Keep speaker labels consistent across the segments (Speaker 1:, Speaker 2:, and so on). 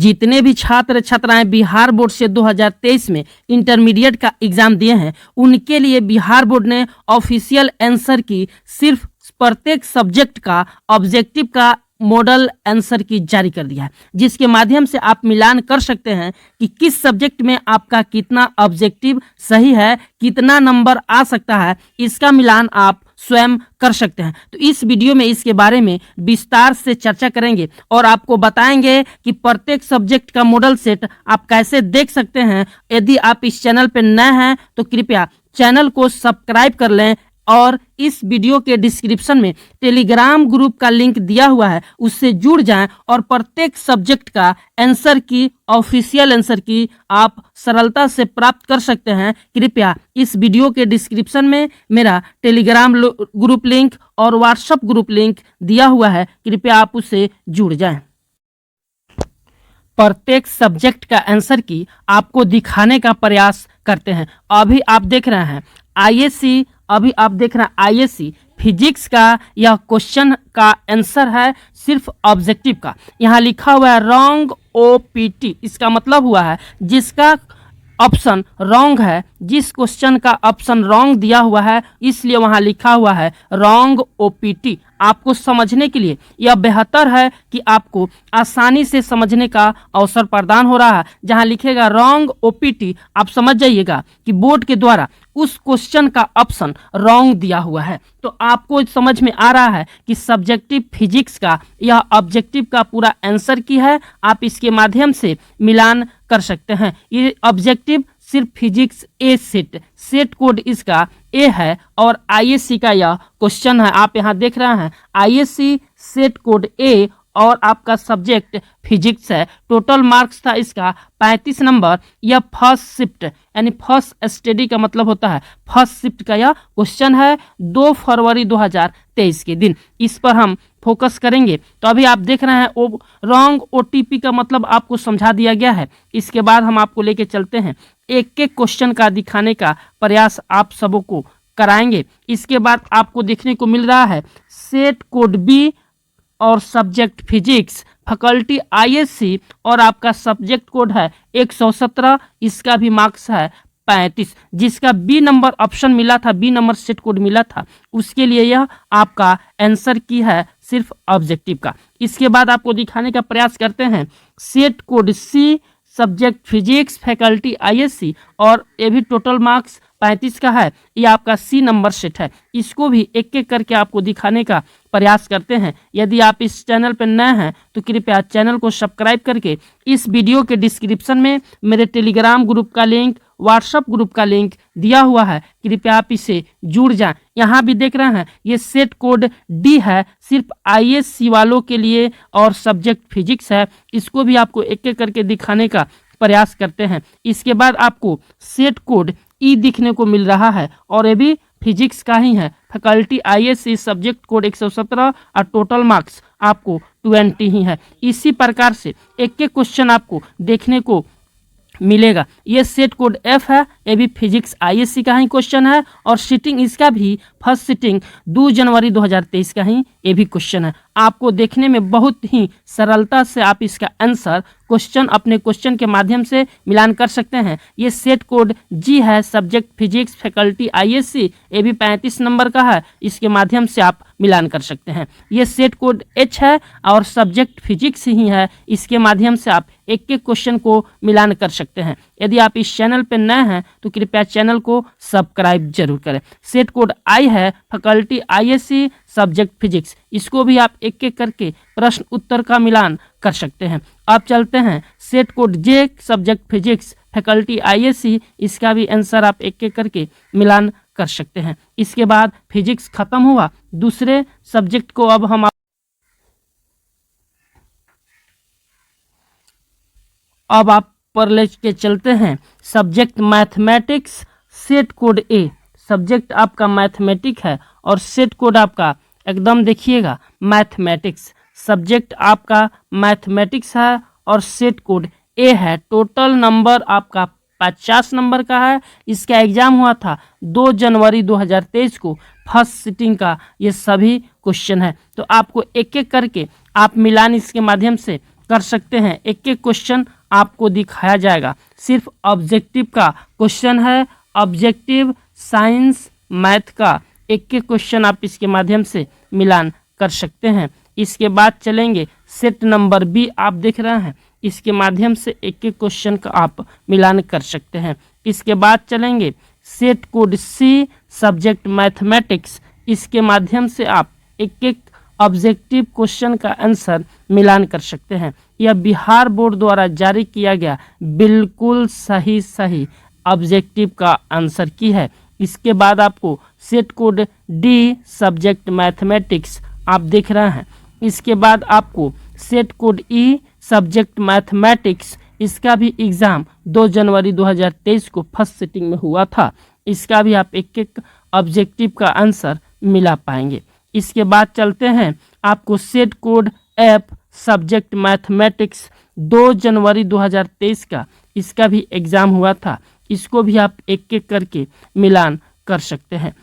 Speaker 1: जितने भी छात्र छात्राएं बिहार बोर्ड से 2023 में इंटरमीडिएट का एग्जाम दिए हैं उनके लिए बिहार बोर्ड ने ऑफिशियल आंसर की सिर्फ प्रत्येक सब्जेक्ट का ऑब्जेक्टिव का मॉडल आंसर की जारी कर दिया है, जिसके माध्यम से आप मिलान कर सकते हैं कि किस सब्जेक्ट में आपका कितना ऑब्जेक्टिव सही है, कितना नंबर आ सकता है। इसका मिलान आप स्वयं कर सकते हैं। तो इस वीडियो में इसके बारे में विस्तार से चर्चा करेंगे और आपको बताएंगे कि प्रत्येक सब्जेक्ट का मॉडल सेट आप कैसे देख सकते हैं। यदि आप इस चैनल पर नए हैं तो कृपया चैनल को सब्सक्राइब कर लें और इस वीडियो के डिस्क्रिप्शन में टेलीग्राम ग्रुप का लिंक दिया हुआ है, उससे जुड़ जाएं और प्रत्येक सब्जेक्ट का आंसर की ऑफिशियल आंसर की आप सरलता से प्राप्त कर सकते हैं। कृपया इस वीडियो के डिस्क्रिप्शन में मेरा टेलीग्राम ग्रुप लिंक और व्हाट्सएप ग्रुप लिंक दिया हुआ है, कृपया आप उससे जुड़ जाएं। प्रत्येक सब्जेक्ट का आंसर की आपको दिखाने का प्रयास करते हैं। अभी आप देख रहे हैं आईएससी फिजिक्स का यह क्वेश्चन का आंसर है सिर्फ ऑब्जेक्टिव का। यहाँ लिखा हुआ है रॉन्ग ओपीटी, इसका मतलब हुआ है जिसका ऑप्शन रॉन्ग है, जिस क्वेश्चन का ऑप्शन रॉन्ग दिया हुआ है इसलिए वहाँ लिखा हुआ है रॉन्ग ओपीटी। आपको समझने के लिए यह बेहतर है कि आपको आसानी से समझने का अवसर प्रदान हो रहा है। जहाँ लिखेगा रॉन्ग ओपीटी आप समझ जाइएगा कि बोर्ड के द्वारा उस क्वेश्चन का ऑप्शन रॉन्ग दिया हुआ है। तो आपको समझ में आ रहा है कि सब्जेक्टिव फिजिक्स का यह ऑब्जेक्टिव का पूरा आंसर की है। आप इसके माध्यम से मिलान कर सकते हैं। ये ऑब्जेक्टिव सिर्फ फिजिक्स ए सेट कोड इसका ए है और आईएससी का यह क्वेश्चन है। आप यहाँ देख रहे हैं आईएससी सेट कोड ए और आपका सब्जेक्ट फिजिक्स है। टोटल मार्क्स था इसका 35 नंबर। यह फर्स्ट शिफ्ट यानी फर्स्ट स्टडी का मतलब होता है फर्स्ट शिफ्ट का यह क्वेश्चन है 2 फरवरी 2023 के दिन। इस पर हम फोकस करेंगे। तो अभी आप देख रहे हैं रॉन्ग ओटीपी का मतलब आपको समझा दिया गया है। इसके बाद हम आपको लेके चलते हैं, एक एक क्वेश्चन का दिखाने का प्रयास आप सबों को कराएंगे। इसके बाद आपको देखने को मिल रहा है सेट कोड बी और सब्जेक्ट फिजिक्स फैकल्टी आईएससी और आपका सब्जेक्ट कोड है 117, इसका भी मार्क्स है 35। जिसका बी नंबर ऑप्शन मिला था, बी नंबर सेट कोड मिला था, उसके लिए यह आपका आंसर की है सिर्फ ऑब्जेक्टिव का। इसके बाद आपको दिखाने का प्रयास करते हैं सेट कोड सी सब्जेक्ट फिजिक्स फैकल्टी आईएससी और ये भी टोटल मार्क्स 35 का है। ये आपका सी नंबर सेट है। इसको भी एक एक करके आपको दिखाने का प्रयास करते हैं। यदि आप इस चैनल पर नए हैं तो कृपया चैनल को सब्सक्राइब करके इस वीडियो के डिस्क्रिप्शन में मेरे टेलीग्राम ग्रुप का लिंक, व्हाट्सएप ग्रुप का लिंक दिया हुआ है, कृपया आप इसे जुड़ जाएं। यहाँ भी देख रहे हैं ये सेट कोड डी है, सिर्फ आईएससी वालों के लिए और सब्जेक्ट फिजिक्स है। इसको भी आपको एक एक करके दिखाने का प्रयास करते हैं। इसके बाद आपको सेट कोड ई दिखने को मिल रहा है और ये भी फिजिक्स का ही है। फैकल्टी आईएससी सब्जेक्ट कोड 117 और टोटल मार्क्स आपको 20 ही है। इसी प्रकार से एक एक क्वेश्चन आपको देखने को मिलेगा। ये सेट कोड एफ है, ये भी फिजिक्स आईएससी का ही क्वेश्चन है और सीटिंग इसका भी फर्स्ट सीटिंग 2 जनवरी 2023 का ही ये भी क्वेश्चन है। आपको देखने में बहुत ही सरलता से आप इसका आंसर क्वेश्चन अपने क्वेश्चन के माध्यम से मिलान कर सकते हैं। ये सेट कोड जी है सब्जेक्ट फिजिक्स फैकल्टी आईएससी, ये भी 35 नंबर का है, इसके माध्यम से आप मिलान कर सकते हैं। ये सेट कोड एच है और सब्जेक्ट फिजिक्स ही है, इसके माध्यम से आप एक एक क्वेश्चन को मिलान कर सकते हैं। यदि आप इस चैनल पर नए हैं तो कृपया चैनल को सब्सक्राइब जरूर करें। सेट कोड आई है फैकल्टी आईएससी सब्जेक्ट फिजिक्स, इसको भी आप एक एक करके प्रश्न उत्तर का मिलान कर सकते हैं। अब चलते हैं सेट कोड जे सब्जेक्ट फिजिक्स फैकल्टी आईएससी, इसका भी आंसर आप एक एक करके मिलान कर सकते हैं। इसके बाद फिजिक्स खत्म हुआ, दूसरे सब्जेक्ट को अब आप पर लेके चलते हैं सब्जेक्ट मैथमेटिक्स सेट कोड ए। सब्जेक्ट आपका मैथमेटिक्स है और सेट कोड आपका एकदम देखिएगा मैथमेटिक्स। सब्जेक्ट आपका मैथमेटिक्स है और सेट कोड ए है। टोटल नंबर आपका 50 नंबर का है। इसका एग्जाम हुआ था 2 जनवरी 2023 को, फर्स्ट सिटिंग का ये सभी क्वेश्चन है। तो आपको एक एक करके आप मिलान इसके माध्यम से कर सकते हैं। एक एक क्वेश्चन आपको दिखाया जाएगा। सिर्फ ऑब्जेक्टिव का क्वेश्चन है, ऑब्जेक्टिव साइंस मैथ का एक एक क्वेश्चन आप इसके माध्यम से मिलान कर सकते हैं। इसके बाद चलेंगे सेट नंबर बी, आप देख रहे हैं, इसके माध्यम से एक एक क्वेश्चन का आप मिलान कर सकते हैं। इसके बाद चलेंगे सेट कोड सी सब्जेक्ट मैथमेटिक्स, इसके माध्यम से आप एक एक ऑब्जेक्टिव क्वेश्चन का आंसर मिलान कर सकते हैं। यह बिहार बोर्ड द्वारा जारी किया गया बिल्कुल सही ऑब्जेक्टिव का आंसर की है। इसके बाद आपको set code D subject mathematics, आप देख रहे हैं। इसके बाद आपको सेट कोड ई सब्जेक्ट मैथमेटिक्स, इसका भी एग्ज़ाम 2 जनवरी 2023 को फर्स्ट सिटिंग में हुआ था। इसका भी आप एक एक ऑब्जेक्टिव का आंसर मिला पाएंगे। इसके बाद चलते हैं आपको set code F subject mathematics 2 जनवरी 2023 का, इसका भी एग्ज़ाम हुआ था। इसको भी आप एक एक करके मिलान कर सकते हैं।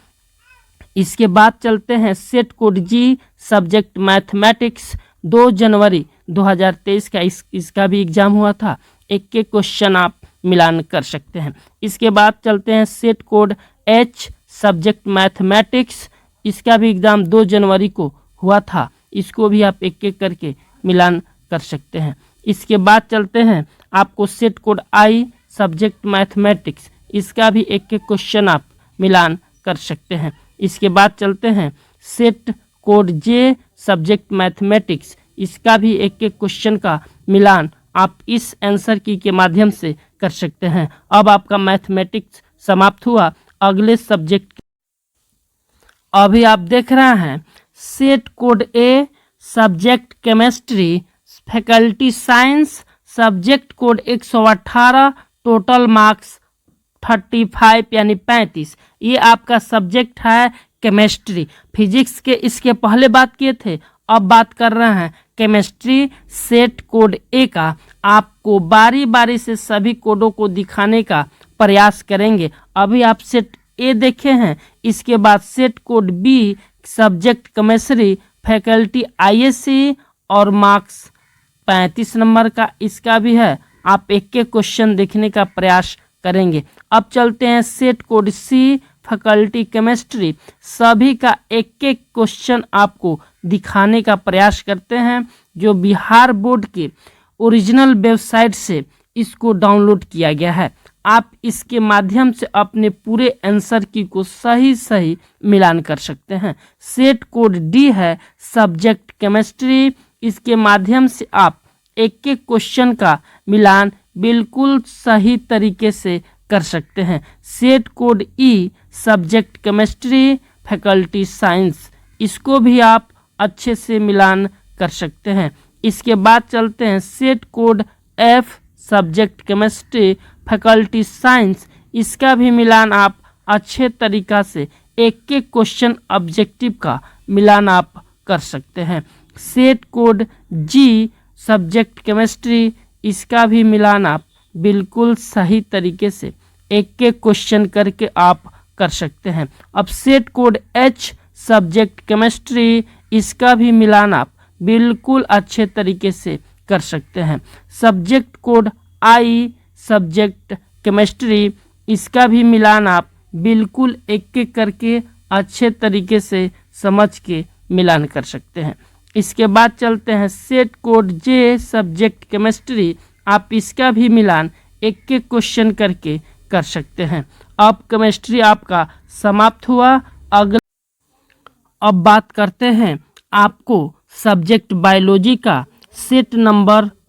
Speaker 1: इसके बाद चलते हैं सेट कोड जी सब्जेक्ट मैथमेटिक्स 2 जनवरी 2023 का, इसका भी एग्ज़ाम हुआ था। एक एक क्वेश्चन आप मिलान कर सकते हैं। इसके बाद चलते हैं set code H subject mathematics, इसका भी एग्ज़ाम 2 जनवरी को हुआ था। इसको भी आप एक एक करके मिलान कर सकते हैं। इसके बाद चलते हैं आपको set code I subject mathematics, इसका भी एक एक क्वेश्चन आप मिलान कर सकते हैं। इसके बाद चलते हैं सेट कोड जे सब्जेक्ट मैथमेटिक्स, इसका भी एक एक क्वेश्चन का मिलान आप इस आंसर की के माध्यम से कर सकते हैं। अब आपका मैथमेटिक्स समाप्त हुआ। अगले सब्जेक्ट अभी आप देख रहे हैं set code a subject chemistry faculty science subject code 118 total marks 35 यानी 35। ये आपका सब्जेक्ट है केमिस्ट्री। फिजिक्स के इसके पहले बात किए थे, अब बात कर रहे हैं केमिस्ट्री सेट कोड ए का। आपको बारी बारी से सभी कोडों को दिखाने का प्रयास करेंगे। अभी आप सेट ए देखे हैं, इसके बाद set code be subject chemistry faculty ISC और मार्क्स 35 नंबर का, इसका भी है। आप एक एक क्वेश्चन देखने का प्रयास करेंगे। अब चलते हैं सेट कोड सी फैकल्टी केमिस्ट्री, सभी का एक एक क्वेश्चन आपको दिखाने का प्रयास करते हैं। जो बिहार बोर्ड के ओरिजिनल वेबसाइट से इसको डाउनलोड किया गया है। आप इसके माध्यम से अपने पूरे आंसर की को सही मिलान कर सकते हैं। सेट कोड डी है सब्जेक्ट केमिस्ट्री, इसके माध्यम से आप एक एक क्वेश्चन का मिलान बिल्कुल सही तरीके से कर सकते हैं। सेट कोड ई सब्जेक्ट केमिस्ट्री फैकल्टी साइंस, इसको भी आप अच्छे से मिलान कर सकते हैं। इसके बाद चलते हैं set code F subject chemistry faculty science, इसका भी मिलान आप अच्छे तरीका से एक एक क्वेश्चन ऑब्जेक्टिव का मिलान आप कर सकते हैं। सेट कोड जी सब्जेक्ट केमिस्ट्री, इसका भी मिलान आप बिल्कुल सही तरीके से एक एक क्वेश्चन करके आप कर सकते हैं। अब set code H subject chemistry, इसका भी मिलान आप बिल्कुल अच्छे तरीके से कर सकते हैं। Subject code I subject chemistry, इसका भी मिलान आप बिल्कुल एक एक करके अच्छे तरीके से समझ के मिलान कर सकते हैं। इसके बाद चलते हैं सेट कोड जे सब्जेक्ट केमिस्ट्री, आप इसका भी मिलान एक एक क्वेश्चन करके कर सकते हैं। अब केमिस्ट्री आपका समाप्त हुआ। अब बात करते हैं आपको सब्जेक्ट बायोलॉजी का।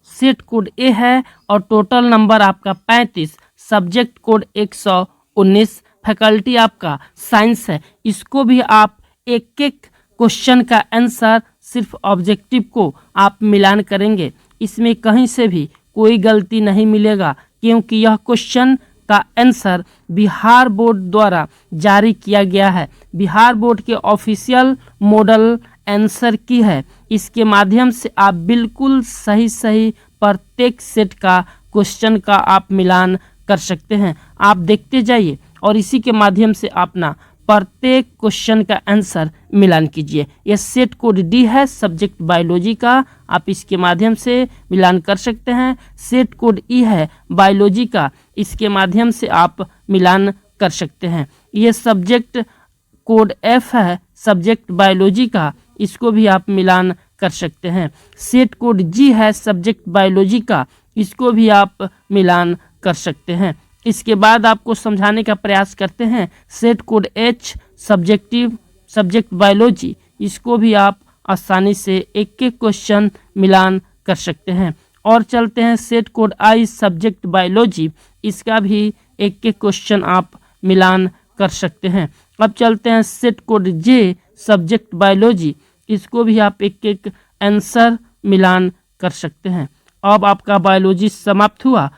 Speaker 1: सेट कोड ए है और टोटल नंबर आपका 35, सब्जेक्ट कोड 119, फैकल्टी आपका साइंस है। इसको भी आप एक एक क्वेश्चन का आंसर सिर्फ ऑब्जेक्टिव को आप मिलान करेंगे। इसमें कहीं से भी कोई गलती नहीं मिलेगा, क्योंकि यह क्वेश्चन का आंसर बिहार बोर्ड द्वारा जारी किया गया है। बिहार बोर्ड के ऑफिशियल मॉडल आंसर की है। इसके माध्यम से आप बिल्कुल सही प्रत्येक सेट का क्वेश्चन का आप मिलान कर सकते हैं। आप देखते जाइए और इसी के माध्यम से अपना प्रत्येक क्वेश्चन का आंसर मिलान कीजिए। यह सेट कोड डी है सब्जेक्ट बायोलॉजी का, आप इसके माध्यम से मिलान कर सकते हैं। सेट कोड ई है बायोलॉजी का, इसके माध्यम से आप मिलान कर सकते हैं। ये सब्जेक्ट कोड एफ है सब्जेक्ट बायोलॉजी का, इसको भी आप मिलान कर सकते हैं। सेट कोड जी है सब्जेक्ट बायोलॉजी का, इसको भी आप मिलान कर सकते हैं। इसके बाद आपको समझाने का प्रयास करते हैं set code H subject biology, इसको भी आप आसानी से एक एक क्वेश्चन मिलान कर सकते हैं। और चलते हैं set code I subject biology, इसका भी एक एक क्वेश्चन आप मिलान कर सकते हैं। अब चलते हैं सेट कोड जे सब्जेक्ट बायोलॉजी, इसको भी आप एक एक आंसर मिलान कर सकते हैं। अब आपका बायोलॉजी समाप्त हुआ।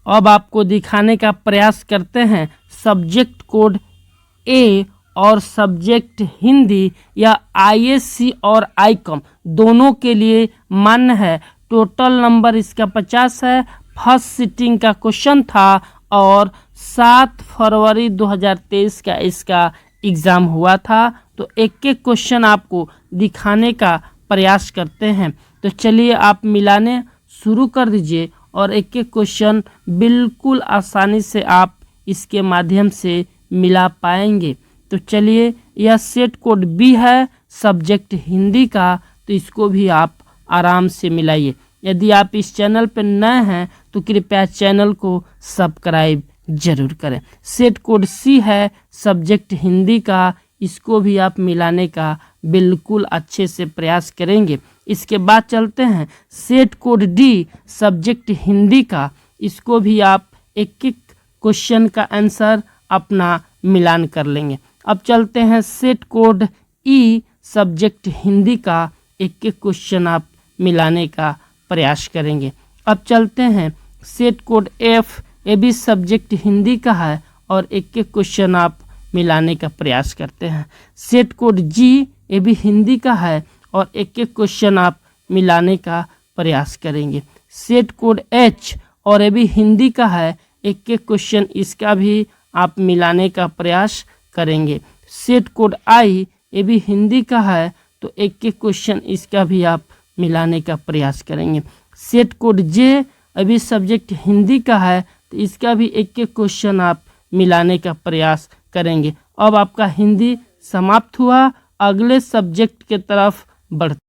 Speaker 1: अब आपको दिखाने का प्रयास करते हैं सब्जेक्ट कोड ए और सब्जेक्ट हिंदी या आईएससी और आईकॉम दोनों के लिए मान्य है। टोटल नंबर इसका 50 है। फर्स्ट सिटिंग का क्वेश्चन था और 7 फरवरी 2023 का इसका एग्ज़ाम हुआ था। तो एक एक क्वेश्चन आपको दिखाने का प्रयास करते हैं। तो चलिए आप मिलाने शुरू कर दीजिए और एक एक क्वेश्चन बिल्कुल आसानी से आप इसके माध्यम से मिला पाएंगे। तो चलिए, यह सेट कोड बी है सब्जेक्ट हिंदी का, तो इसको भी आप आराम से मिलाइए। यदि आप इस चैनल पर नए हैं तो कृपया चैनल को सब्सक्राइब जरूर करें। सेट कोड सी है सब्जेक्ट हिंदी का, इसको भी आप मिलाने का बिल्कुल अच्छे से प्रयास करेंगे। इसके बाद चलते हैं set code D subject Hindi का, इसको भी आप एक एक क्वेश्चन का आंसर अपना मिलान कर लेंगे। अब चलते हैं सेट कोड ई सब्जेक्ट हिंदी का, एक एक क्वेश्चन आप मिलाने का प्रयास करेंगे। अब चलते हैं सेट कोड एफ, ये भी सब्जेक्ट हिंदी का है और एक एक क्वेश्चन आप मिलाने का प्रयास करते हैं। सेट कोड जी, ये भी हिंदी का है और एक एक क्वेश्चन आप मिलाने का प्रयास करेंगे। सेट कोड एच और ये भी हिंदी का है, एक एक क्वेश्चन इसका भी आप मिलाने का प्रयास करेंगे। सेट कोड आई, ये भी हिंदी का है, तो एक एक क्वेश्चन इसका भी आप मिलाने का प्रयास करेंगे। सेट कोड जे, अभी सब्जेक्ट हिंदी का है, तो इसका भी एक एक क्वेश्चन आप मिलाने का प्रयास करेंगे। अब आपका हिंदी समाप्त हुआ। अगले सब्जेक्ट के तरफ बढ़ते।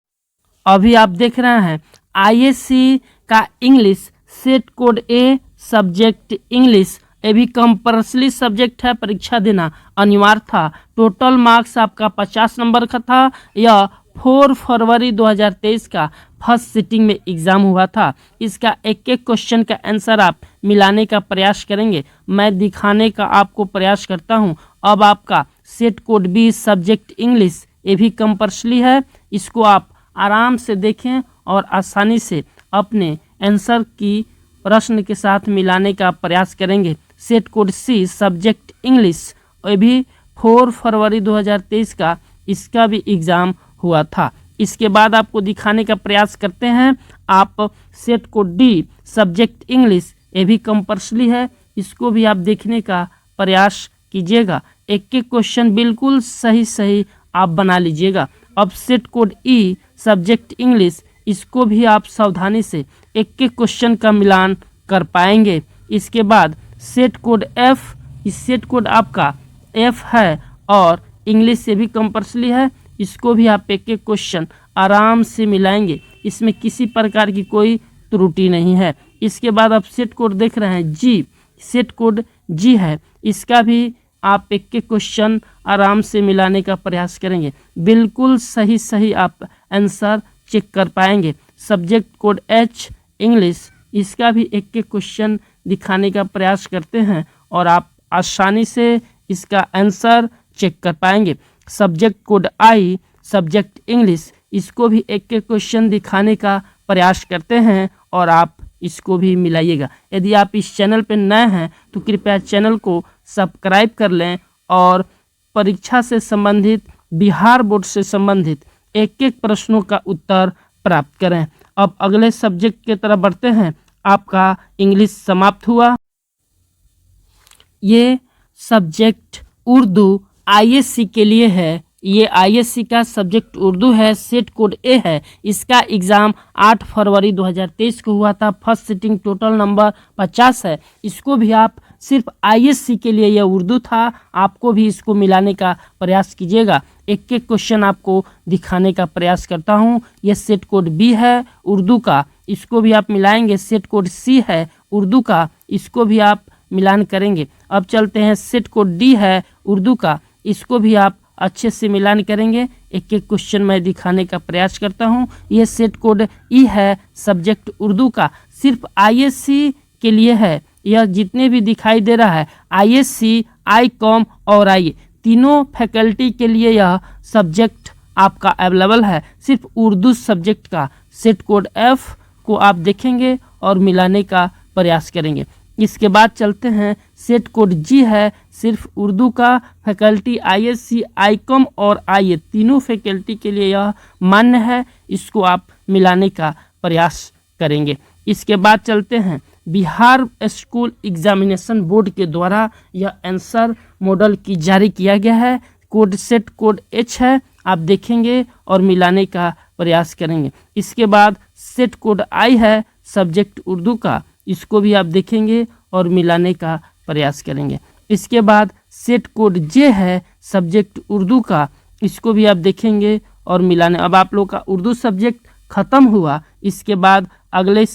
Speaker 1: अभी आप देख रहे हैं आईएससी का English set code a subject English, ये भी कंपल्सरी सब्जेक्ट है, परीक्षा देना अनिवार्य था। टोटल मार्क्स आपका 50 नंबर का था। यह 4 फरवरी 2023 का फर्स्ट सिटिंग में एग्ज़ाम हुआ था। इसका एक एक क्वेश्चन का आंसर आप मिलाने का प्रयास करेंगे। मैं दिखाने का आपको प्रयास करता हूं। अब आपका set code be subject English, ये भी कंपल्सरी है, इसको आप आराम से देखें और आसानी से अपने आंसर की प्रश्न के साथ मिलाने का प्रयास करेंगे। सेट कोड सी सब्जेक्ट इंग्लिश, ये भी 4 फरवरी 2023 का इसका भी एग्ज़ाम हुआ था। इसके बाद आपको दिखाने का प्रयास करते हैं आप set code D subject English, ये भी कंपल्सरी है, इसको भी आप देखने का प्रयास कीजिएगा। एक एक क्वेश्चन बिल्कुल सही सही आप बना लीजिएगा। अब सेट कोड ई सब्जेक्ट इंग्लिश, इसको भी आप सावधानी से एक एक क्वेश्चन का मिलान कर पाएंगे। इसके बाद सेट कोड एफ, इस सेट कोड आपका एफ है और इंग्लिश से भी कंपल्सरी है, इसको भी आप एक एक क्वेश्चन आराम से मिलाएंगे, इसमें किसी प्रकार की कोई त्रुटि नहीं है। इसके बाद आप सेट कोड देख रहे हैं जी, सेट कोड जी है, इसका भी आप एक एक क्वेश्चन आराम से मिलाने का प्रयास करेंगे, बिल्कुल सही सही आप आंसर चेक कर पाएंगे। सब्जेक्ट कोड एच इंग्लिश, इसका भी एक एक क्वेश्चन दिखाने का प्रयास करते हैं और आप आसानी से इसका आंसर चेक कर पाएंगे। Subject code I subject English, इसको भी एक एक क्वेश्चन दिखाने का प्रयास करते हैं और आप इसको भी मिलाइएगा। यदि आप इस चैनल पर नए हैं तो कृपया चैनल को सब्सक्राइब कर लें और परीक्षा से संबंधित, बिहार बोर्ड से संबंधित एक एक प्रश्नों का उत्तर प्राप्त करें। अब अगले सब्जेक्ट की तरफ बढ़ते हैं। आपका इंग्लिश समाप्त हुआ। ये सब्जेक्ट उर्दू आईएससी के लिए है। ये आईएससी का सब्जेक्ट उर्दू है, सेट कोड ए है। इसका एग्ज़ाम 8 फरवरी 2023 को हुआ था। फर्स्ट सिटिंग टोटल नंबर 50 है। इसको भी आप सिर्फ आईएससी के लिए, यह उर्दू था, आपको भी इसको मिलाने का प्रयास कीजिएगा। एक एक क्वेश्चन आपको दिखाने का प्रयास करता हूँ। यह सेट कोड बी है उर्दू का, इसको भी आप मिलाएंगे। सेट कोड सी है उर्दू का, इसको भी आप मिलान करेंगे। अब चलते हैं, सेट कोड डी है उर्दू का, इसको भी आप अच्छे से मिलान करेंगे। एक एक क्वेश्चन मैं दिखाने का प्रयास करता हूँ। ये सेट कोड ई है सब्जेक्ट उर्दू का, सिर्फ आईएससी के लिए है। यह जितने भी दिखाई दे रहा है आईएससी, आईकॉम और आईए, तीनों फैकल्टी के लिए यह सब्जेक्ट आपका अवेलेबल है। सिर्फ उर्दू सब्जेक्ट का सेट कोड एफ को आप देखेंगे और मिलाने का प्रयास करेंगे। इसके बाद चलते हैं, सेट कोड जी है सिर्फ उर्दू का, फैकल्टी आईएससी, आईकॉम और आईए, तीनों फैकल्टी के लिए यह मान्य है। इसको आप मिलाने का प्रयास करेंगे। इसके बाद चलते हैं, बिहार स्कूल एग्जामिनेशन बोर्ड के द्वारा यह आंसर मॉडल की जारी किया गया है। कोड सेट कोड एच है, आप देखेंगे और मिलाने का प्रयास करेंगे। इसके बाद सेट कोड आई है सब्जेक्ट उर्दू का, इसको भी आप देखेंगे और मिलाने का प्रयास करेंगे। इसके बाद सेट कोड जे है सब्जेक्ट उर्दू का, इसको भी आप देखेंगे और मिलाने। अब आप लोग का उर्दू सब्जेक्ट खत्म हुआ। इसके बाद अगले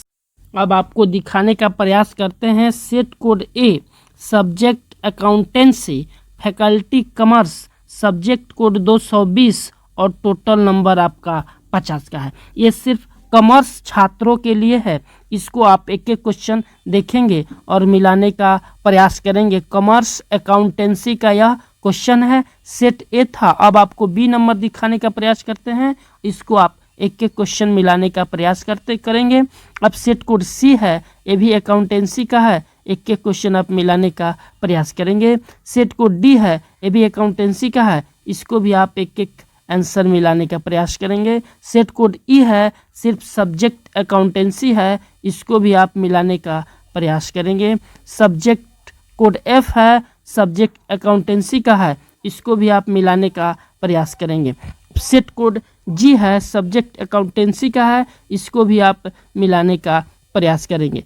Speaker 1: अब आपको दिखाने का प्रयास करते हैं, set code a subject accountancy, faculty commerce, subject code 220 और टोटल नंबर आपका 50 का है। ये सिर्फ कॉमर्स छात्रों के लिए है। इसको आप एक एक क्वेश्चन देखेंगे और मिलाने का प्रयास करेंगे। कॉमर्स अकाउंटेंसी का यह क्वेश्चन है, सेट ए था। अब आपको बी नंबर दिखाने का प्रयास करते हैं, इसको आप एक एक क्वेश्चन मिलाने का प्रयास करेंगे। अब सेट कोड सी है, ये भी अकाउंटेंसी का है, एक एक क्वेश्चन आप मिलाने का प्रयास करेंगे। सेट कोड डी है, ये भी अकाउंटेंसी का है, इसको भी आप एक एक आंसर मिलाने का प्रयास करेंगे। सेट कोड ई है, सिर्फ सब्जेक्ट अकाउंटेंसी है, इसको भी आप मिलाने का प्रयास करेंगे। सब्जेक्ट कोड एफ है, सब्जेक्ट अकाउंटेंसी का है, इसको भी आप मिलाने का प्रयास करेंगे। सेट कोड जी है, सब्जेक्ट अकाउंटेंसी का है, इसको भी आप मिलाने का प्रयास करेंगे।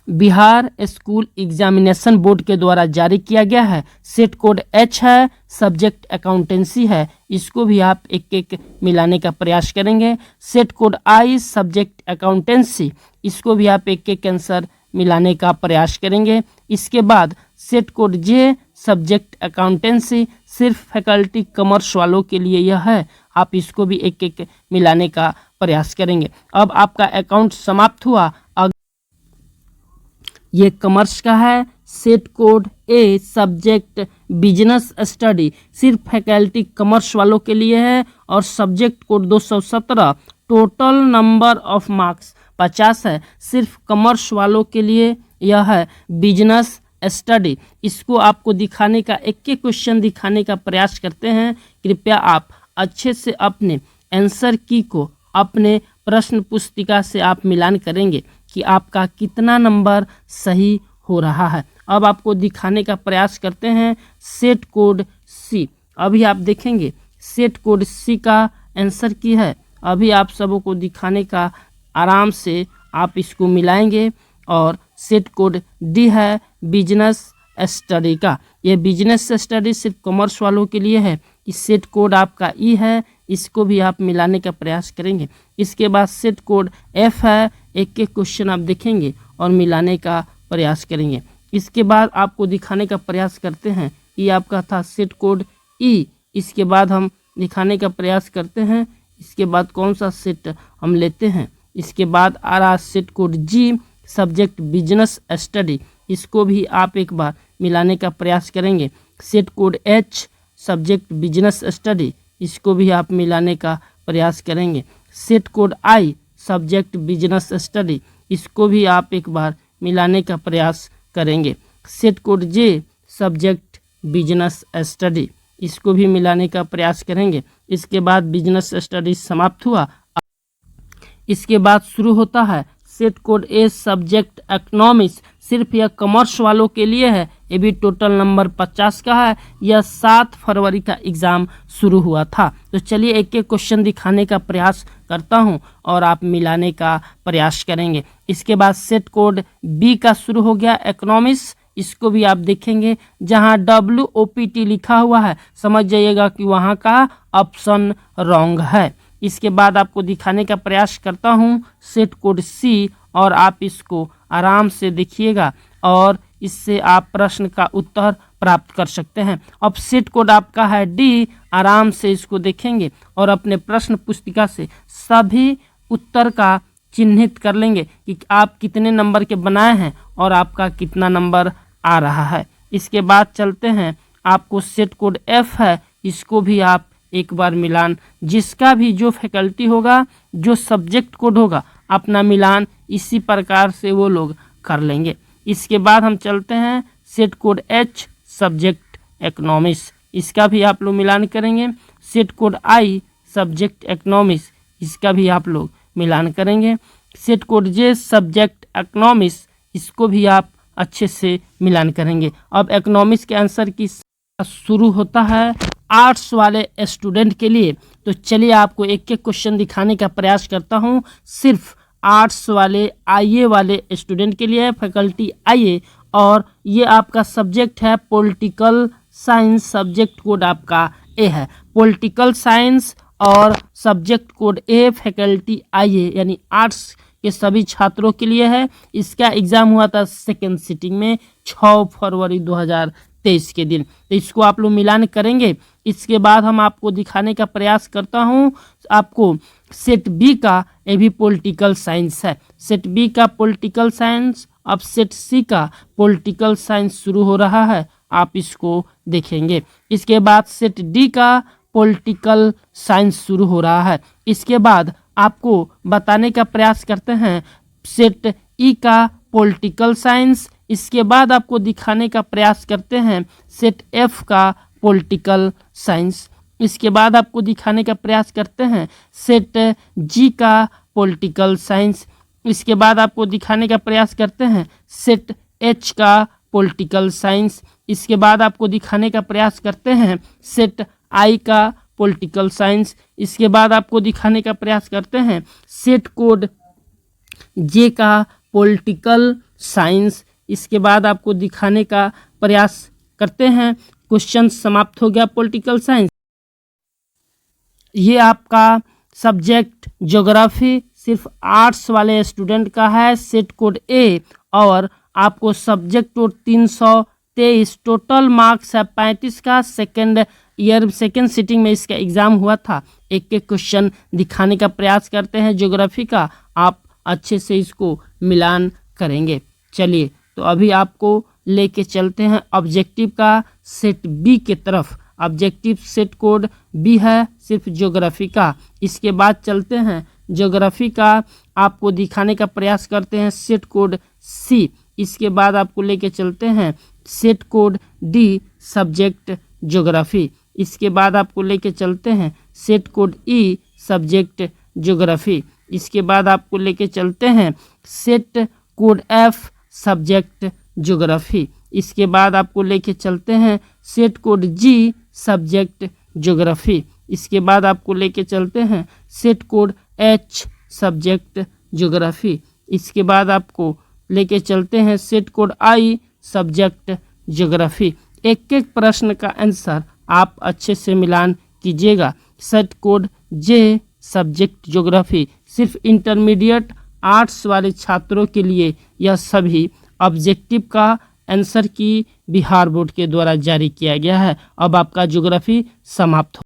Speaker 1: बिहार स्कूल एग्जामिनेशन बोर्ड के द्वारा जारी किया गया है। सेट कोड एच है, सब्जेक्ट अकाउंटेंसी है, इसको भी आप एक एक मिलाने का प्रयास करेंगे। Set code I subject accountancy, इसको भी आप एक एक आंसर मिलाने का प्रयास करेंगे। इसके बाद सेट कोड जे सब्जेक्ट अकाउंटेंसी, सिर्फ फैकल्टी कॉमर्स वालों के लिए यह है, आप इसको भी एक एक मिलाने का प्रयास करेंगे। अब आपका अकाउंट समाप्त हुआ। ये कॉमर्स का है। Set code a subject business study, सिर्फ फैकल्टी कॉमर्स वालों के लिए है और subject code 217, total number of marks 50 है, सिर्फ कॉमर्स वालों के लिए यह है बिजनेस स्टडी। इसको आपको दिखाने का एक एक क्वेश्चन दिखाने का प्रयास करते हैं। कृपया आप अच्छे से अपने आंसर की को अपने प्रश्न पुस्तिका से आप मिलान करेंगे कि आपका कितना नंबर सही हो रहा है। अब आपको दिखाने का प्रयास करते हैं, सेट कोड सी। अभी आप देखेंगे सेट कोड सी का आंसर की है। अभी आप सबों को दिखाने का आराम से आप इसको मिलाएंगे। और सेट कोड डी है बिजनेस स्टडी का, ये बिजनेस स्टडी सिर्फ कॉमर्स वालों के लिए है। इस सेट कोड आपका ई है, इसको भी आप मिलाने का प्रयास करेंगे। इसके बाद सेट कोड एफ है, एक एक क्वेश्चन आप देखेंगे और मिलाने का प्रयास करेंगे। इसके बाद आपको दिखाने का प्रयास करते हैं, ये आपका था सेट कोड ई। इसके बाद हम दिखाने का प्रयास करते हैं, इसके बाद कौन सा सेट हम लेते हैं। इसके बाद आ रहा सेट कोड जी सब्जेक्ट बिजनेस स्टडी, इसको भी आप एक बार मिलाने का प्रयास करेंगे। Set code H subject business study, इसको भी आप मिलाने का प्रयास करेंगे। Set code I subject business study, इसको भी आप एक बार मिलाने का प्रयास करेंगे। सेट कोड जे सब्जेक्ट बिजनेस स्टडी, इसको भी मिलाने का प्रयास करेंगे। इसके बाद बिजनेस स्टडी समाप्त हुआ। इसके बाद शुरू होता है set code a subject economics, सिर्फ यह कॉमर्स वालों के लिए है। ये भी टोटल नंबर 50 का है। यह 7 फरवरी का एग्ज़ाम शुरू हुआ था। तो चलिए एक एक क्वेश्चन दिखाने का प्रयास करता हूं और आप मिलाने का प्रयास करेंगे। इसके बाद सेट कोड बी का शुरू हो गया इकोनॉमिक्स, इसको भी आप देखेंगे। जहां WOPT लिखा हुआ है समझ जाइएगा कि वहां का ऑप्शन रॉन्ग है। इसके बाद आपको दिखाने का प्रयास करता हूं सेट कोड सी, और आप इसको आराम से देखिएगा और इससे आप प्रश्न का उत्तर प्राप्त कर सकते हैं। अब सेट कोड आपका है डी, आराम से इसको देखेंगे और अपने प्रश्न पुस्तिका से सभी उत्तर का चिन्हित कर लेंगे कि आप कितने नंबर के बनाए हैं और आपका कितना नंबर आ रहा है। इसके बाद चलते हैं, आपको सेट कोड एफ है, इसको भी आप एक बार मिलान, जिसका भी जो फैकल्टी होगा, जो सब्जेक्ट कोड होगा, अपना मिलान इसी प्रकार से वो लोग कर लेंगे। इसके बाद हम चलते हैं set code H, subject economics, इसका भी आप लोग मिलान करेंगे। सेट कोड आई, सब्जेक्ट इकोनॉमिक्स, इसका भी आप लोग मिलान करेंगे। सेट कोड जे, सब्जेक्ट इकोनॉमिक्स, इसको भी आप अच्छे से मिलान करेंगे। अब इकोनॉमिक्स के आंसर की शुरू होता है आर्ट्स वाले स्टूडेंट के लिए। तो चलिए आपको एक एक क्वेश्चन दिखाने का प्रयास करता हूँ, सिर्फ आर्ट्स वाले आईए वाले स्टूडेंट के लिए है, फैकल्टी आईए, और ये आपका सब्जेक्ट है पॉलिटिकल साइंस, सब्जेक्ट कोड आपका ए है। पॉलिटिकल साइंस और सब्जेक्ट कोड ए, फैकल्टी आईए यानी आर्ट्स के सभी छात्रों के लिए है। इसका एग्ज़ाम हुआ था सेकेंड सिटिंग में 6 फरवरी 2023 के दिन। तो इसको आप लोग मिलान करेंगे। इसके बाद हम आपको दिखाने का प्रयास करता हूँ आपको सेट बी का, ये भी पॉलिटिकल साइंस है। सेट बी का पॉलिटिकल साइंस, अब सेट सी का पॉलिटिकल साइंस शुरू हो रहा है, आप इसको देखेंगे। इसके बाद सेट डी का पॉलिटिकल साइंस शुरू हो रहा है। इसके बाद आपको बताने का प्रयास करते हैं सेट ई का पॉलिटिकल साइंस। इसके बाद आपको दिखाने का प्रयास करते हैं सेट एफ का पॉलिटिकल साइंस। इसके बाद आपको दिखाने का प्रयास करते हैं सेट जी का पॉलिटिकल साइंस। इसके बाद आपको दिखाने का प्रयास करते हैं सेट एच का पॉलिटिकल साइंस। इसके बाद आपको दिखाने का प्रयास करते हैं सेट आई का पॉलिटिकल साइंस। इसके बाद आपको दिखाने का प्रयास करते हैं सेट कोड जे का पॉलिटिकल साइंस। इसके बाद आपको दिखाने का प्रयास करते हैं, क्वेश्चन समाप्त हो गया पॉलिटिकल साइंस। ये आपका सब्जेक्ट ज्योग्राफी सिर्फ आर्ट्स वाले स्टूडेंट का है, सेट कोड ए, और आपको सब्जेक्ट कोड 323, टोटल मार्क्स है 35 का। सेकेंड सिटिंग में इसका एग्ज़ाम हुआ था। एक एक क्वेश्चन दिखाने का प्रयास करते हैं ज्योग्राफी का, आप अच्छे से इसको मिलान करेंगे। चलिए तो अभी आपको लेके चलते हैं ऑब्जेक्टिव का सेट बी के तरफ। ऑब्जेक्टिव सेट कोड बी है सिर्फ ज्योग्राफी का। इसके बाद चलते हैं ज्योग्राफी का, आपको दिखाने का प्रयास करते हैं सेट कोड सी। इसके बाद आपको लेके चलते हैं set code D, subject geography. इसके बाद आपको लेके चलते हैं सेट कोड ई, सब्जेक्ट ज्योग्राफी। इसके बाद आपको लेके चलते हैं set code F, subject geography. इसके बाद आपको लेके चलते हैं सेट कोड जी, सब्जेक्ट ज्योग्राफी। इसके बाद आपको लेके चलते हैं set code H, subject geography. इसके बाद आपको लेके चलते हैं सेट कोड आई, सब्जेक्ट ज्योग्राफी। एक एक प्रश्न का आंसर आप अच्छे से मिलान कीजिएगा। सेट कोड जे, सब्जेक्ट ज्योग्राफी, सिर्फ इंटरमीडिएट आर्ट्स वाले छात्रों के लिए यह सभी ऑब्जेक्टिव का आंसर की बिहार बोर्ड के द्वारा जारी किया गया है। अब आपका ज्योग्राफी समाप्त हो।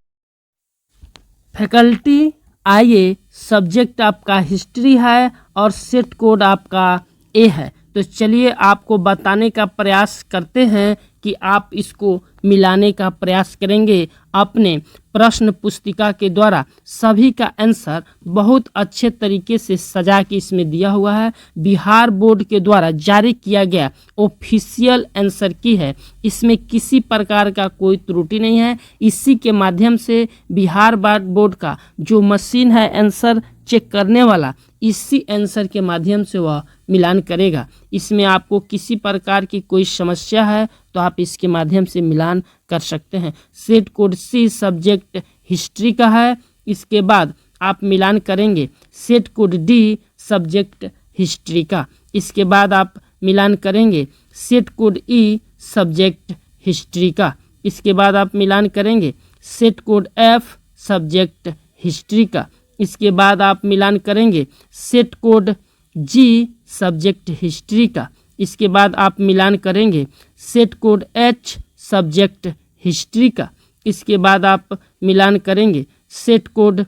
Speaker 1: फैकल्टी आइए, सब्जेक्ट आपका हिस्ट्री है और सेट कोड आपका ए है। तो चलिए आपको बताने का प्रयास करते हैं कि आप इसको मिलाने का प्रयास करेंगे अपने प्रश्न पुस्तिका के द्वारा। सभी का आंसर बहुत अच्छे तरीके से सजा के इसमें दिया हुआ है। बिहार बोर्ड के द्वारा जारी किया गया ऑफिशियल आंसर की है, इसमें किसी प्रकार का कोई त्रुटि नहीं है। इसी के माध्यम से बिहार बोर्ड का जो मशीन है आंसर चेक करने वाला, इसी आंसर के माध्यम से वह मिलान करेगा। इसमें आपको किसी प्रकार की कोई समस्या है तो आप इसके माध्यम से मिलान कर सकते हैं। सेट कोड सी सब्जेक्ट हिस्ट्री का है। इसके बाद आप मिलान करेंगे set code D subject history का। इसके बाद आप मिलान करेंगे सेट कोड ई सब्जेक्ट हिस्ट्री का। इसके बाद आप मिलान करेंगे set code F subject history का। इसके बाद आप मिलान करेंगे सेट कोड जी सब्जेक्ट हिस्ट्री का। इसके बाद आप मिलान करेंगे set code H subject history का। इसके बाद आप मिलान करेंगे set code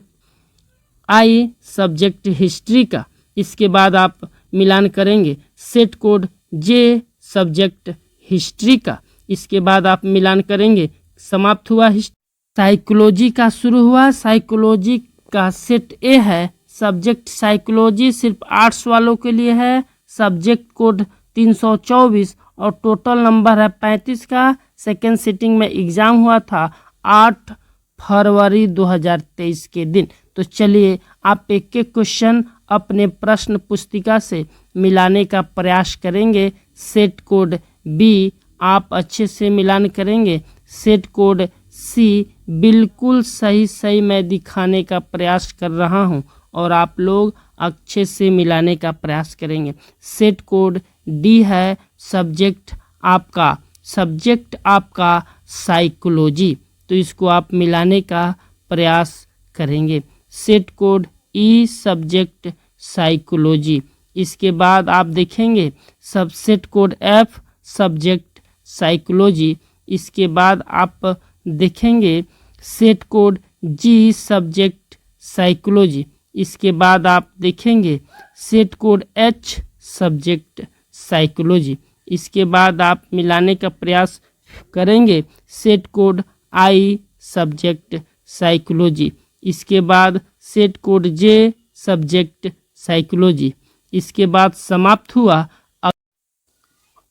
Speaker 1: I subject history का। इसके बाद आप मिलान करेंगे सेट कोड जे सब्जेक्ट हिस्ट्री का। इसके बाद आप मिलान करेंगे, समाप्त हुआ साइकोलॉजी का शुरू हुआ। साइकोलॉजी का सेट ए है। सब्जेक्ट साइकोलॉजी सिर्फ आर्ट्स वालों के लिए है। सब्जेक्ट कोड 324 और टोटल नंबर है 35 का। सेकेंड सिटिंग में एग्ज़ाम हुआ था 8 फरवरी 2023 के दिन। तो चलिए आप एक एक क्वेश्चन अपने प्रश्न पुस्तिका से मिलाने का प्रयास करेंगे। सेट कोड बी आप अच्छे से मिलान करेंगे। सेट कोड सी बिल्कुल सही मैं दिखाने का प्रयास कर रहा हूं और आप लोग अच्छे से मिलाने का प्रयास करेंगे। सेट कोड डी है सब्जेक्ट आपका साइकोलॉजी, तो इसको आप मिलाने का प्रयास करेंगे। सेट कोड ई सब्जेक्ट साइकोलॉजी। इसके बाद आप देखेंगे subset code F subject psychology. इसके बाद आप देखेंगे सेट कोड जी सब्जेक्ट साइकोलॉजी। इसके बाद आप देखेंगे set code H subject psychology. इसके बाद आप मिलाने का प्रयास करेंगे set code I subject psychology. इसके बाद सेट कोड जे सब्जेक्ट साइकोलॉजी। इसके बाद समाप्त हुआ।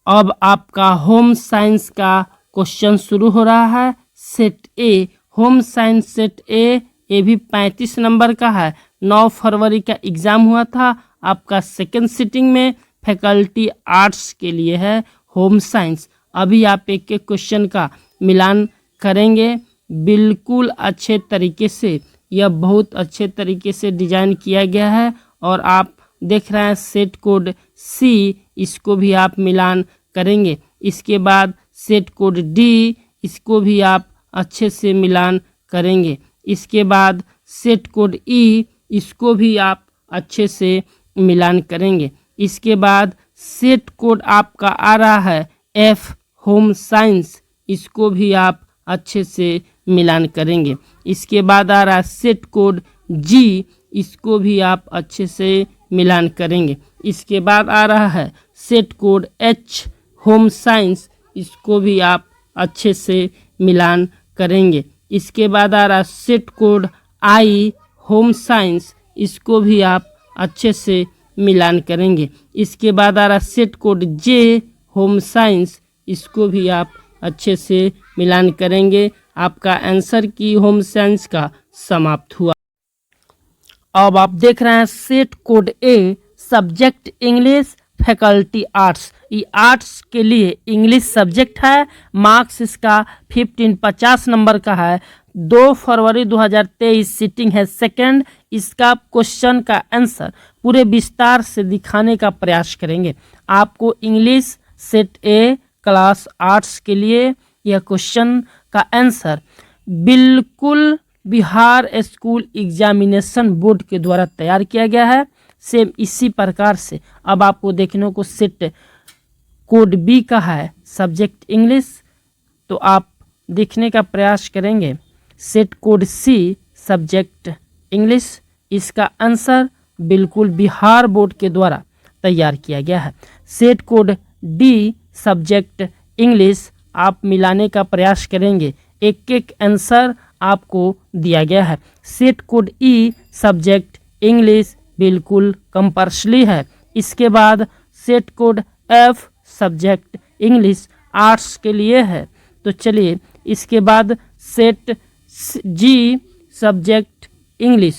Speaker 1: अब आपका होम साइंस का क्वेश्चन शुरू हो रहा है। सेट ए, होम साइंस सेट ए, ये भी 35 नंबर का है। 9 फरवरी का एग्ज़ाम हुआ था आपका सेकेंड सिटिंग में। फैकल्टी आर्ट्स के लिए है होम साइंस। अभी आप एक एक क्वेश्चन का मिलान करेंगे बिल्कुल अच्छे तरीके से। यह बहुत अच्छे तरीके से डिजाइन किया गया है और आप देख रहे हैं सेट कोड सी, इसको भी आप मिलान करेंगे। इसके बाद सेट कोड डी, इसको भी आप अच्छे से मिलान करेंगे। इसके बाद सेट कोड ई, इसको भी आप अच्छे से मिलान करेंगे। इसके बाद सेट कोड आपका आ रहा है एफ होम साइंस, इसको भी आप अच्छे से मिलान करेंगे। इसके बाद आ रहा है सेट कोड जी, इसको भी आप अच्छे से मिलान करेंगे। इसके बाद आ रहा है set code H home science, इसको भी आप अच्छे से मिलान करेंगे। इसके बाद आ रहा है सेट कोड आई होम साइंस, इसको भी आप अच्छे से मिलान करेंगे। इसके बाद आ रहा है सेट कोड जे होम साइंस, इसको भी आप अच्छे से मिलान करेंगे। आपका आंसर की होम साइंस का समाप्त हुआ। अब आप देख रहे हैं set code a subject English faculty arts. ये आर्ट्स के लिए इंग्लिश सब्जेक्ट है। मार्क्स इसका 50 नंबर का है। 2 फरवरी 2023 सिटिंग है सेकंड। इसका क्वेश्चन का आंसर पूरे विस्तार से दिखाने का प्रयास करेंगे। आपको इंग्लिश सेट ए क्लास आर्ट्स के लिए यह क्वेश्चन का आंसर बिल्कुल बिहार स्कूल एग्जामिनेशन बोर्ड के द्वारा तैयार किया गया है। सेम इसी प्रकार से अब आपको देखने को सेट कोड बी का है सब्जेक्ट इंग्लिश, तो आप देखने का प्रयास करेंगे। सेट कोड सी सब्जेक्ट इंग्लिश, इसका आंसर बिल्कुल बिहार बोर्ड के द्वारा तैयार किया गया है। Set code D subject English, आप मिलाने का प्रयास करेंगे। एक एक आंसर आपको दिया गया है। सेट कोड ई सब्जेक्ट इंग्लिश बिल्कुल कंपल्सरी है। इसके बाद set code F subject English arts के लिए है। तो चलिए इसके बाद सेट जी सब्जेक्ट इंग्लिश,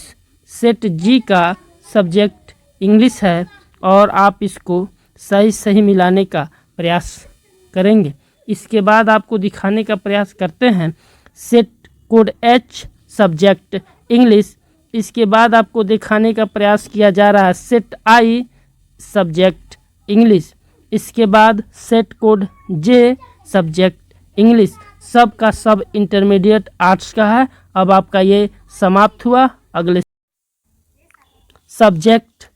Speaker 1: सेट जी का सब्जेक्ट इंग्लिश है। और आप इसको सही सही मिलाने का प्रयास करेंगे। इसके बाद आपको दिखाने का प्रयास करते हैं set code H subject English. इसके बाद आपको दिखाने का प्रयास किया जा रहा है सेट आई सब्जेक्ट इंग्लिश। इसके बाद सेट कोड जे सब्जेक्ट इंग्लिश। सब का सब इंटरमीडिएट आर्ट्स का है। अब आपका ये समाप्त हुआ। अगले सब्जेक्ट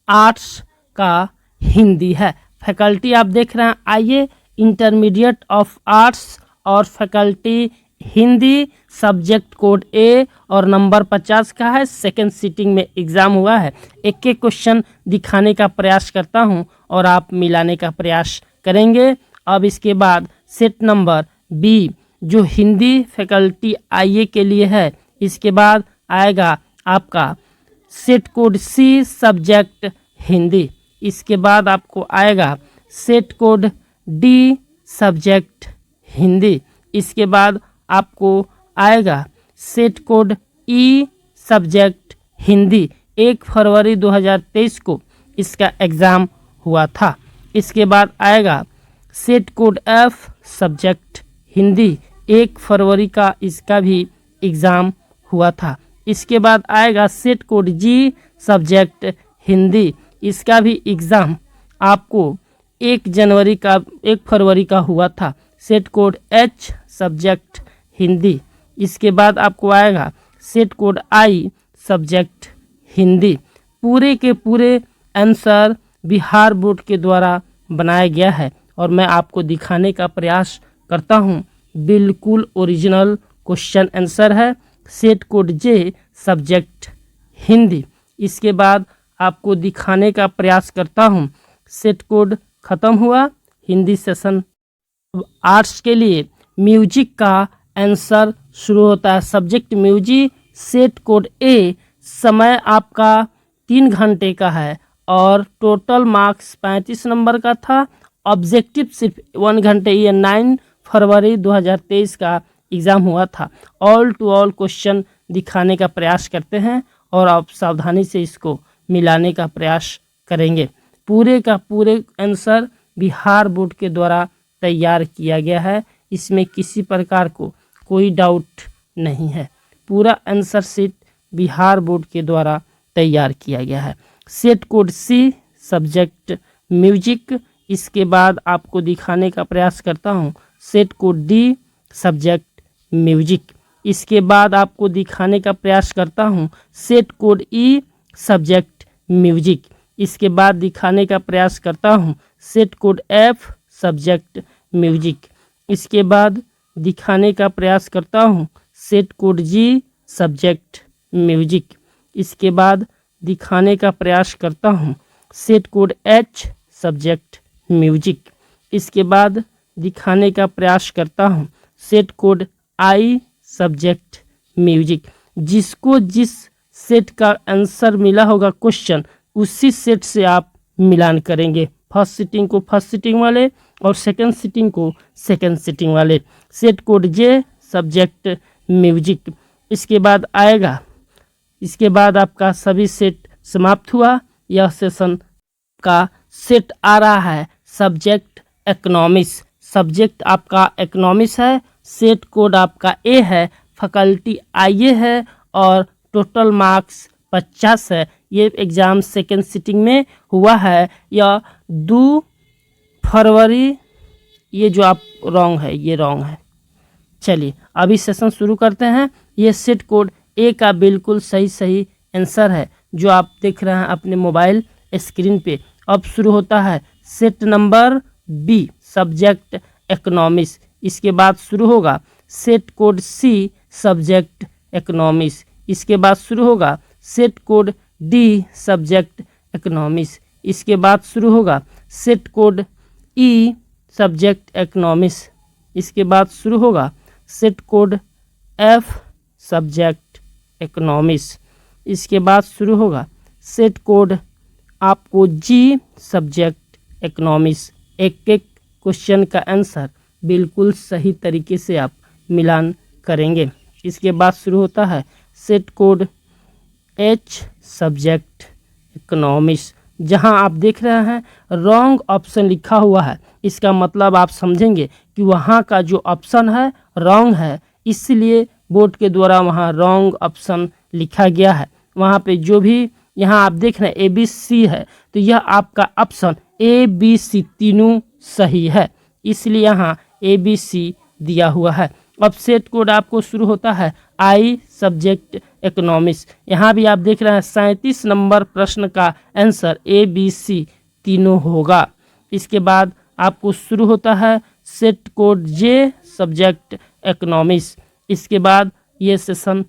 Speaker 1: आर्ट्स का हिंदी है। फैकल्टी आप देख रहे हैं, आइए इंटरमीडिएट ऑफ आर्ट्स और फैकल्टी हिंदी, सब्जेक्ट कोड ए और नंबर 50 का है। सेकेंड सीटिंग में एग्ज़ाम हुआ है। एक एक क्वेश्चन दिखाने का प्रयास करता हूं और आप मिलाने का प्रयास करेंगे। अब इसके बाद सेट नंबर बी जो हिंदी फैकल्टी आईए के लिए है। इसके बाद आएगा आपका सेट कोड सी सब्जेक्ट हिंदी। इसके बाद आपको आएगा set code D subject Hindi. इसके बाद आपको आएगा सेट कोड ई सब्जेक्ट हिंदी। 1 फरवरी 2023 को इसका एग्ज़ाम हुआ था। इसके बाद आएगा set code F subject Hindi. 1 फरवरी का इसका भी एग्ज़ाम हुआ था। इसके बाद आएगा सेट कोड जी सब्जेक्ट हिंदी। इसका भी एग्ज़ाम आपको 1 फरवरी का हुआ था। Set code H subject Hindi. इसके बाद आपको आएगा set code I subject Hindi. पूरे के पूरे आंसर बिहार बोर्ड के द्वारा बनाया गया है और मैं आपको दिखाने का प्रयास करता हूं। बिल्कुल ओरिजिनल क्वेश्चन आंसर है। सेट कोड जे सब्जेक्ट हिंदी। इसके बाद आपको दिखाने का प्रयास करता हूं। सेट कोड ख़त्म हुआ हिंदी सेशन। आर्ट्स के लिए म्यूजिक का आंसर शुरू होता है। सब्जेक्ट म्यूजिक, सेट कोड ए। समय आपका 3 घंटे का है और टोटल मार्क्स 35 नंबर का था। ऑब्जेक्टिव सिर्फ 1 घंटे। ये 9 फरवरी 2023 का एग्ज़ाम हुआ था। ऑल टू ऑल क्वेश्चन दिखाने का प्रयास करते हैं और आप सावधानी से इसको मिलाने का प्रयास करेंगे। पूरे का पूरे आंसर बिहार बोर्ड के द्वारा तैयार किया गया है। इसमें किसी प्रकार को कोई डाउट नहीं है। पूरा आंसर शीट बिहार बोर्ड के द्वारा तैयार किया गया है। सेट कोड सी सब्जेक्ट म्यूजिक। इसके बाद आपको दिखाने का प्रयास करता हूँ set code D subject music. इसके बाद आपको दिखाने का प्रयास करता हूँ सेट कोड ई सब्जेक्ट म्यूजिक। इसके बाद दिखाने का प्रयास करता हूँ set code F subject music. इसके बाद दिखाने का प्रयास करता हूँ सेट कोड जी सब्जेक्ट म्यूजिक। इसके बाद दिखाने का प्रयास करता हूँ set code H subject music. इसके बाद दिखाने का प्रयास करता हूँ set code I subject music. जिसको जिस सेट का आंसर मिला होगा क्वेश्चन, उसी सेट से आप मिलान करेंगे। फर्स्ट सीटिंग को फर्स्ट सीटिंग वाले और सेकंड सीटिंग को सेकंड सीटिंग वाले। सेट कोड जे सब्जेक्ट म्यूजिक। इसके बाद आएगा, इसके बाद आपका सभी सेट समाप्त हुआ। यह सेशन का सेट आ रहा है सब्जेक्ट इकोनॉमिक्स। सब्जेक्ट आपका इकोनॉमिक्स है। सेट कोड आपका ए है। फैकल्टी आईए है और टोटल मार्क्स 50 है। ये एग्ज़ाम सेकेंड सीटिंग में हुआ है। यह 2 फरवरी, ये जो आप रॉन्ग है, ये रॉन्ग है। चलिए अभी सेशन शुरू करते हैं। ये सेट कोड ए का बिल्कुल सही सही आंसर है जो आप देख रहे हैं अपने मोबाइल स्क्रीन पे। अब शुरू होता है set number be subject economics. इसके बाद शुरू होगा सेट कोड सी सब्जेक्ट इकोनॉमिक्स। इसके बाद शुरू होगा set code D subject economics. इसके बाद शुरू होगा सेट कोड ई सब्जेक्ट इकोनॉमिक्स। इसके बाद शुरू होगा set code F subject economics. इसके बाद शुरू होगा सेट कोड आपको जी सब्जेक्ट इकोनॉमिक्स। एक एक क्वेश्चन का आंसर बिल्कुल सही तरीके से आप मिलान करेंगे। इसके बाद शुरू होता है set code H subject economics. जहां आप देख रहे हैं रॉन्ग ऑप्शन लिखा हुआ है, इसका मतलब आप समझेंगे कि वहां का जो ऑप्शन है रॉन्ग है, इसलिए बोर्ड के द्वारा वहां रॉन्ग ऑप्शन लिखा गया है। वहां पे जो भी यहाँ आप देख रहे हैं ABC है, तो यह आपका ऑप्शन ABC तीनों सही है, इसलिए यहाँ ABC दिया हुआ है। अब सेट कोड आपको शुरू होता है I सब्जेक्ट इकोनॉमिक्स। यहाँ भी आप देख रहे हैं 37 नंबर प्रश्न का आंसर ABC तीनों होगा। इसके बाद आपको शुरू होता है set code J subject economics. इसके बाद ये सेशन